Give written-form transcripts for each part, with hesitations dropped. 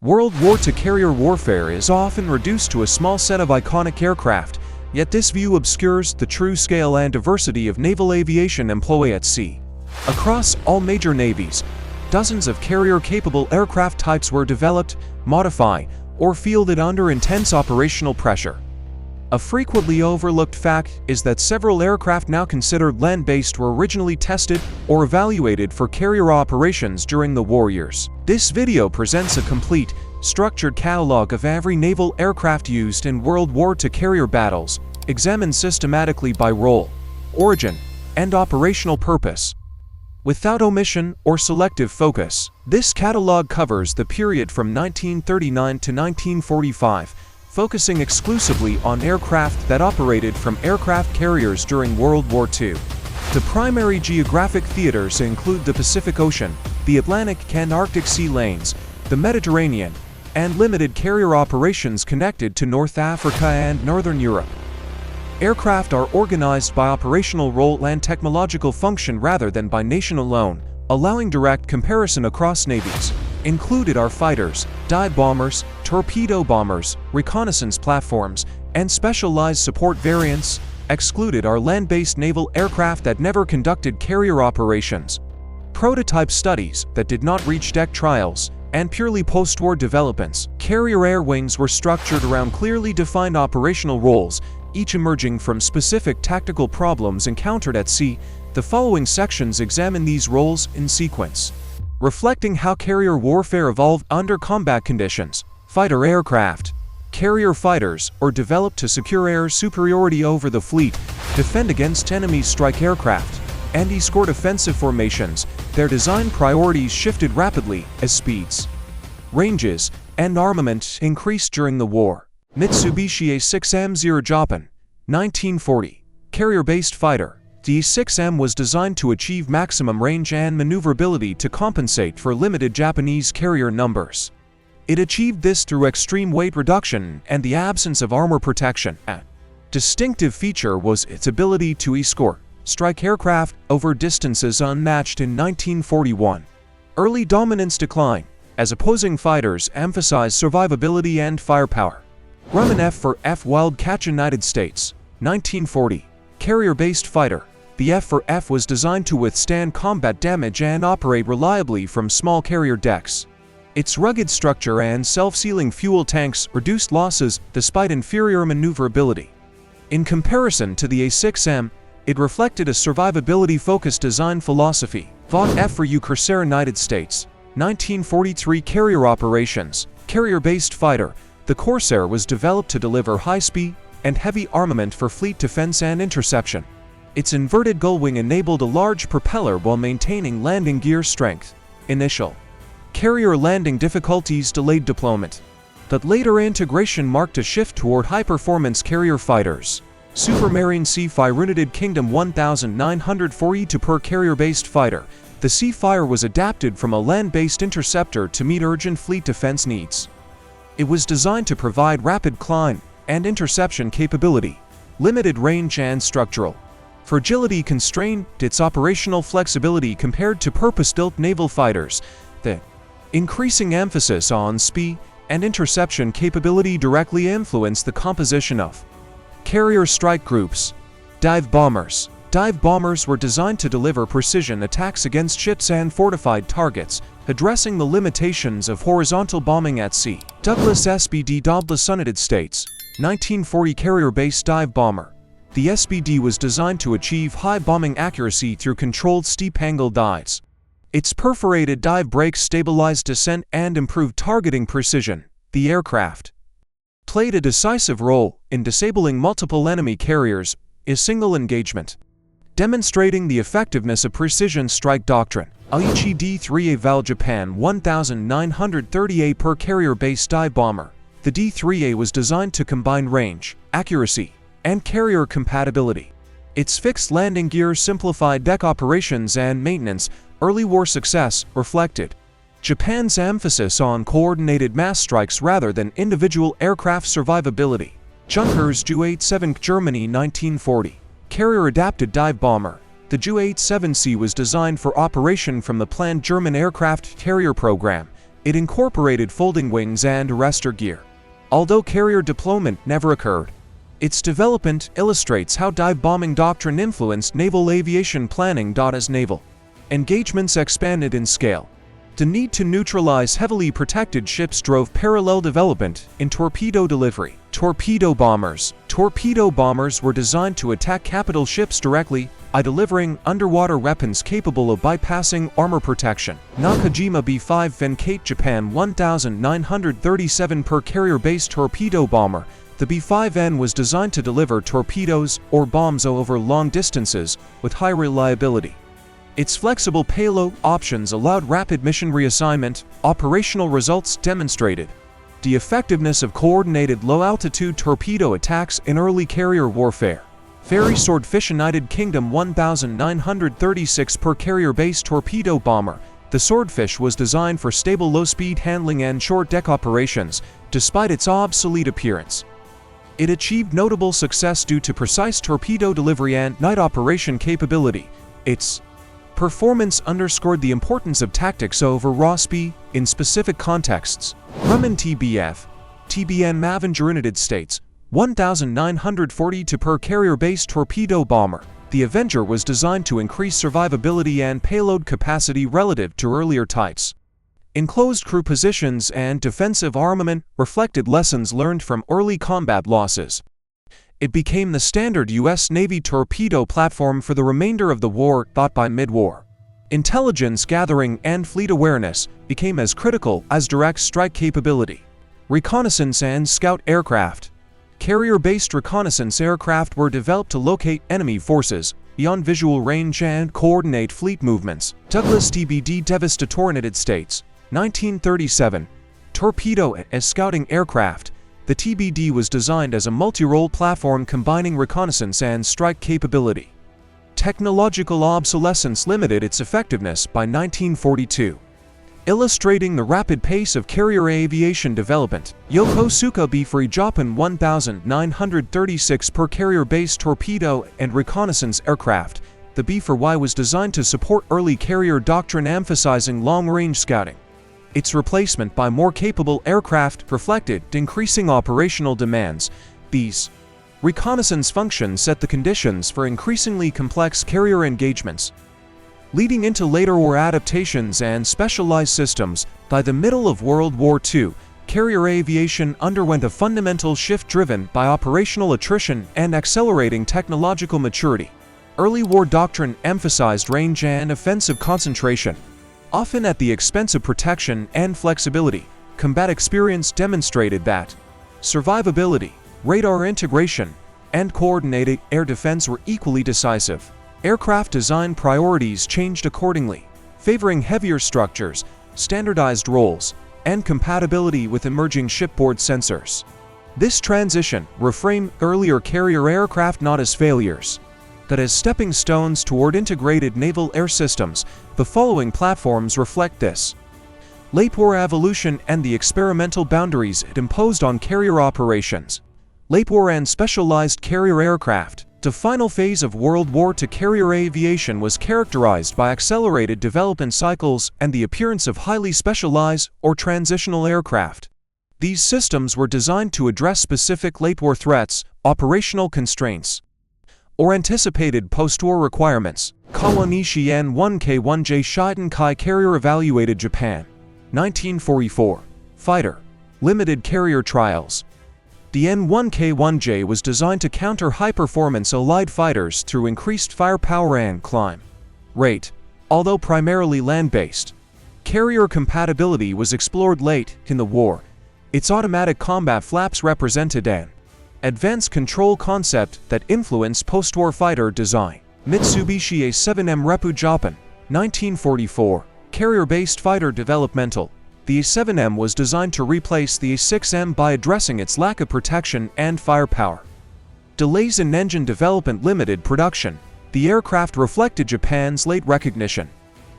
World War II carrier warfare is often reduced to a small set of iconic aircraft, yet this view obscures the true scale and diversity of naval aviation employed at sea. Across all major navies, dozens of carrier-capable aircraft types were developed, modified, or fielded under intense operational pressure. A frequently overlooked fact is that several aircraft now considered land-based were originally tested or evaluated for carrier operations during the war years. This video presents a complete, structured catalog of every naval aircraft used in World War II carrier battles, examined systematically by role, origin, and operational purpose. Without omission or selective focus, this catalog covers the period from 1939 to 1945, focusing exclusively on aircraft that operated from aircraft carriers during World War II. The primary geographic theaters include the Pacific Ocean, the Atlantic and Arctic sea lanes, the Mediterranean, and limited carrier operations connected to North Africa and Northern Europe. Aircraft are organized by operational role and technological function rather than by nation alone, allowing direct comparison across navies. Included are fighters, dive bombers, torpedo bombers, reconnaissance platforms, and specialized support variants. Excluded are land-based naval aircraft that never conducted carrier operations, prototype studies that did not reach deck trials, and purely post-war developments. Carrier air wings were structured around clearly defined operational roles, each emerging from specific tactical problems encountered at sea. The following sections examine these roles in sequence, reflecting how carrier warfare evolved under combat conditions. Fighter aircraft. Carrier fighters are developed to secure air superiority over the fleet, defend against enemy strike aircraft, and escort offensive formations. Their design priorities shifted rapidly as speeds, ranges, and armament increased during the war. Mitsubishi A6M0 Japan, 1940. Carrier-based fighter. The A6M was designed to achieve maximum range and maneuverability to compensate for limited Japanese carrier numbers. It achieved this through extreme weight reduction and the absence of armor protection. A distinctive feature was its ability to escort strike aircraft over distances unmatched in 1941. Early dominance declined, as opposing fighters emphasized survivability and firepower. Grumman F for F Wildcat United States, 1940. Carrier-based fighter. The F for F was designed to withstand combat damage and operate reliably from small carrier decks. Its rugged structure and self-sealing fuel tanks reduced losses despite inferior maneuverability. In comparison to the A6M, it reflected a survivability-focused design philosophy. Vought F for U Corsair United States, 1943. Carrier operations. Carrier-based fighter. The Corsair was developed to deliver high-speed and heavy armament for fleet defense and interception. Its inverted gullwing enabled a large propeller while maintaining landing gear strength. Initial carrier landing difficulties delayed deployment, but later integration marked a shift toward high-performance carrier fighters. Supermarine Seafire United Kingdom 1942. Per carrier-based fighter. The Seafire was adapted from a land-based interceptor to meet urgent fleet defense needs. It was designed to provide rapid climb and interception capability, limited range and structural fragility constrained its operational flexibility compared to purpose-built naval fighters. The increasing emphasis on speed and interception capability directly influenced the composition of carrier strike groups. Dive bombers. Dive bombers were designed to deliver precision attacks against ships and fortified targets, addressing the limitations of horizontal bombing at sea. Douglas SBD Douglas United States, 1940. Carrier-based dive bomber. The SBD was designed to achieve high bombing accuracy through controlled steep-angle dives. Its perforated dive brakes stabilized descent and improved targeting precision. The aircraft played a decisive role in disabling multiple enemy carriers in single engagement, demonstrating the effectiveness of precision strike doctrine. Aichi D3A Val Japan 1938. Per carrier-based dive bomber. The D3A was designed to combine range, accuracy, and carrier compatibility. Its fixed landing gear simplified deck operations and maintenance. Early war success reflected Japan's emphasis on coordinated mass strikes rather than individual aircraft survivability. Junkers Ju-87 Germany 1940. Carrier-adapted dive bomber. The Ju-87C was designed for operation from the planned German aircraft carrier program, It incorporated folding wings and arrestor gear. Although carrier deployment never occurred, its development illustrates how dive bombing doctrine influenced naval aviation planning. As naval engagements expanded in scale, the need to neutralize heavily protected ships drove parallel development in torpedo delivery. Torpedo bombers. Torpedo bombers were designed to attack capital ships directly by delivering underwater weapons capable of bypassing armor protection. Nakajima B-5 Venkate Japan 1937 per carrier-based torpedo bomber. The B-5N was designed to deliver torpedoes or bombs over long distances with high reliability. Its flexible payload options allowed rapid mission reassignment. Operational results demonstrated the effectiveness of coordinated low-altitude torpedo attacks in early carrier warfare. Ferry Swordfish United Kingdom 1936 per carrier-based torpedo bomber. The Swordfish was designed for stable low-speed handling and short-deck operations, despite its obsolete appearance. It achieved notable success due to precise torpedo delivery and night operation capability. Its performance underscored the importance of tactics over raw speed in specific contexts. Grumman TBN Mavenger United States 1942 per carrier-based torpedo bomber. The Avenger was designed to increase survivability and payload capacity relative to earlier types. Enclosed crew positions and defensive armament reflected lessons learned from early combat losses. It became the standard U.S. Navy torpedo platform for the remainder of the war. By mid-war, intelligence gathering and fleet awareness became as critical as direct strike capability. Reconnaissance and scout aircraft. Carrier-based reconnaissance aircraft were developed to locate enemy forces beyond visual range and coordinate fleet movements. Douglas TBD Devastator United States 1937 torpedo as scouting aircraft. The TBD was designed as a multi-role platform combining reconnaissance and strike capability. Technological obsolescence limited its effectiveness by 1942. Illustrating the rapid pace of carrier aviation development, Yokosuka B-3 Japan 1936 per carrier-based torpedo and reconnaissance aircraft. The B-4Y was designed to support early carrier doctrine emphasizing long-range scouting. Its replacement by more capable aircraft reflected increasing operational demands. These reconnaissance functions set the conditions for increasingly complex carrier engagements, leading into later war adaptations and specialized systems. By the middle of World War II, carrier aviation underwent a fundamental shift driven by operational attrition and accelerating technological maturity. Early war doctrine emphasized range and offensive concentration, often at the expense of protection and flexibility. Combat experience demonstrated that survivability, radar integration, and coordinated air defense were equally decisive. Aircraft design priorities changed accordingly, favoring heavier structures, standardized roles, and compatibility with emerging shipboard sensors. This transition reframed earlier carrier aircraft not as failures, but as stepping stones toward integrated naval air systems. The following platforms reflect this late war evolution and the experimental boundaries it imposed on carrier operations. Late war and specialized carrier aircraft. The final phase of World War II carrier aviation was characterized by accelerated development cycles and the appearance of highly specialized or transitional aircraft. These systems were designed to address specific late war threats, operational constraints, or anticipated post-war requirements. Kawanishi N1K1J Shiitenkai Carrier evaluated Japan 1944 Fighter Limited Carrier Trials. The N1K1J was designed to counter high-performance Allied fighters through increased firepower and climb rate. Although primarily land-based, carrier compatibility was explored late in the war. Its automatic combat flaps represented an advanced control concept that influenced post-war fighter design. Mitsubishi A7M Repu Japan 1944 Carrier-based fighter developmental. The A7M was designed to replace the A6M by addressing its lack of protection and firepower. Delays in engine development limited production. The aircraft reflected Japan's late recognition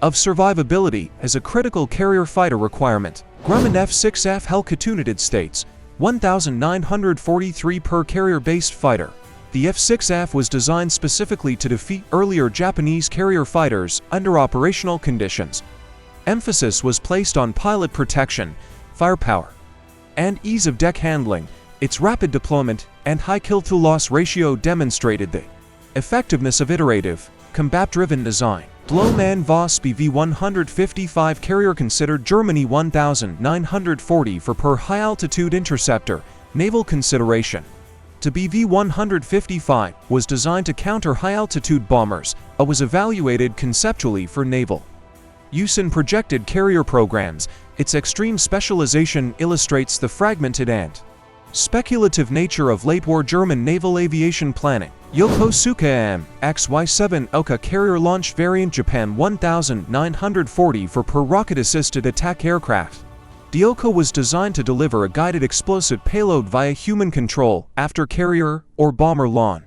of survivability as a critical carrier fighter requirement. Grumman F6F Hellcat United States 1943 per carrier-based fighter. The F6F was designed specifically to defeat earlier Japanese carrier fighters under operational conditions. Emphasis was placed on pilot protection, firepower, and ease of deck handling. Its rapid deployment and high kill-to-loss ratio demonstrated the effectiveness of iterative, combat-driven design. Blohm & Voss BV-155 carrier considered Germany 1940 for per high-altitude interceptor, naval consideration. The BV-155 was designed to counter high-altitude bombers, but was evaluated conceptually for naval use in projected carrier programs. Its extreme specialization illustrates the fragmented and speculative nature of late-war German naval aviation planning. Yokosuka MXY-7 Oka carrier launch variant Japan 1940 for per rocket-assisted attack aircraft. The Oka was designed to deliver a guided explosive payload via human control after carrier or bomber launch.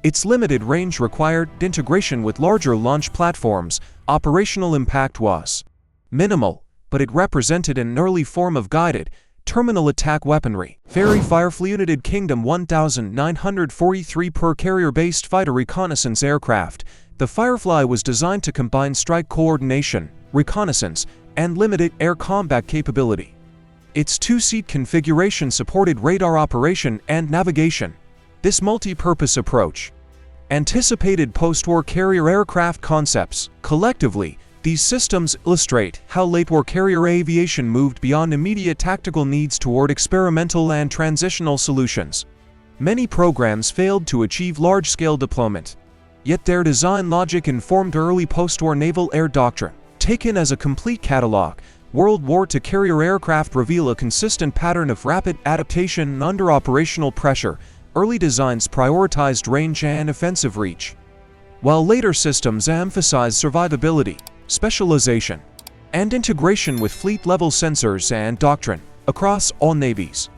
Its limited range required integration with larger launch platforms. Operational impact was minimal, but it represented an early form of guided terminal attack weaponry. Very Firefly United Kingdom 1943 per carrier-based fighter reconnaissance aircraft. The Firefly was designed to combine strike coordination, reconnaissance, and limited air combat capability. Its two-seat configuration supported radar operation and navigation. This multi-purpose approach anticipated post-war carrier aircraft concepts. Collectively, these systems illustrate how late-war carrier aviation moved beyond immediate tactical needs toward experimental and transitional solutions. Many programs failed to achieve large-scale deployment, yet their design logic informed early post-war naval air doctrine. Taken as a complete catalog, World War II carrier aircraft reveal a consistent pattern of rapid adaptation under operational pressure. Early designs prioritized range and offensive reach, while later systems emphasized survivability, specialization, and integration with fleet-level sensors and doctrine. Across all navies,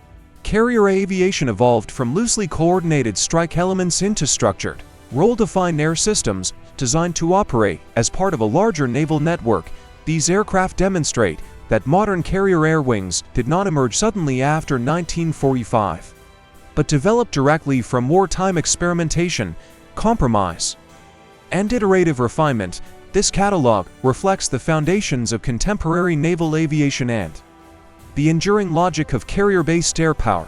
carrier aviation evolved from loosely coordinated strike elements into structured, role-defined air systems designed to operate as part of a larger naval network. These aircraft demonstrate that modern carrier air wings did not emerge suddenly after 1945, but developed directly from wartime experimentation, compromise, and iterative refinement. This catalog reflects the foundations of contemporary naval aviation and the enduring logic of carrier-based air power.